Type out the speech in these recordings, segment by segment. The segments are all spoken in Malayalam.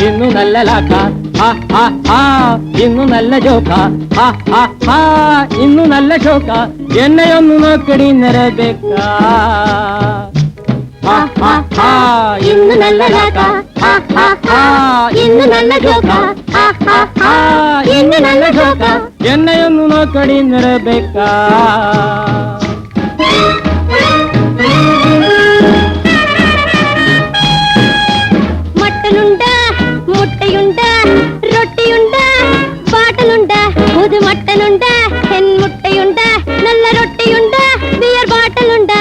ಇನ್ನು ನಲ್ಲ ಲಾಕ ಇನ್ನು ನಲ್ಲ ಜೋಕ ಇನ್ನು ನಲ್ಲ ಶೋಕ ಎಣ್ಣೆಯನ್ನು ನೋಕಡಿ ನೆರಬೇಕಾ ಇನ್ನು ನಲ್ಲ ಲಾಕ ಇನ್ನು ನಲ್ಲ ಜೋಕ ಇನ್ನು ನಲ್ಲ ಶೋಕ ಎಣ್ಣೆಯನ್ನು ನೋಕಡಿ ನೆರಬೇಕಾ മുട്ടയുണ്ട് റൊട്ടിയുണ്ട് പാട്ടലുണ്ട് പുതു മട്ടനുണ്ട് മുട്ടയുണ്ട് നല്ല റൊട്ടിയുണ്ട് ബിയർ ബാട്ടലുണ്ട്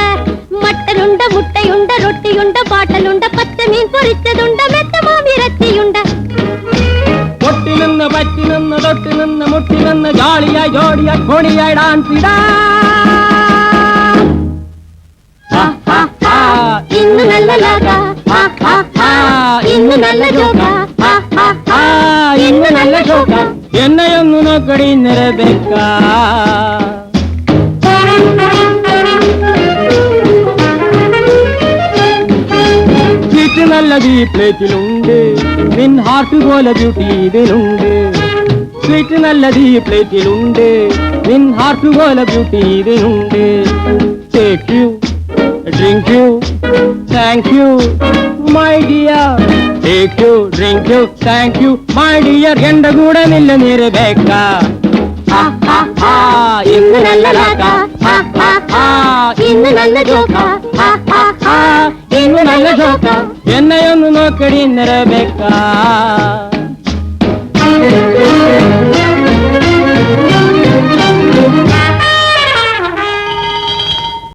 മട്ടനുണ്ട് മുട്ടയുണ്ട് റൊട്ടിയുണ്ട് പാട്ടലുണ്ട് പച്ചമീൻ പൊരിച്ചതുണ്ട് മെത്തമാവിറച്ചിയുണ്ട് പൊട്ടി നിന്ന് പറ്റി നിന്ന് തൊട്ടി നിന്ന് മുട്ടി നിന്ന് ജോളിയായി ജോടിയായി കൊടിയായി ഡാൻസിടാ ഇന്ന് നല്ല ലാക ഇന്ന് നല്ല ജോക ಇನ್ನು ನಲ್ಲ ಶೋಕ ಎಣ್ಣೆಯನ್ನು ನೋಕಡಿ ನೆರಬೇಕಾ സ്വീറ്റ് നല്ലത് ഈ പ്ലേറ്റിലുണ്ട് നിൻ ഹാർട്ട് പോലെ ബ്യൂട്ടി ഇതിലുണ്ട് സ്വീറ്റ് നല്ലത് ഈ പ്ലേറ്റിലുണ്ട് നിൻ ഹാർട്ട് പോലെ ബ്യൂട്ടി ഇതിലുണ്ട് take you drink you thank you my dear Take you, drink you, thank you, my dear. ಎಂಡ ಕೂಡ ನಿಲ್ಲ ನೀರಬೇಕಾ ಇನ್ನು ನಲ್ಲ ಲಾಕ ಇನ್ನು ನಲ್ಲ ಜೋಕ ಇನ್ನು ನಲ್ಲ ಶೋಕ ಎಣ್ಣೆಯನ್ನು ನೋಕಡಿ ನೆರಬೇಕಾ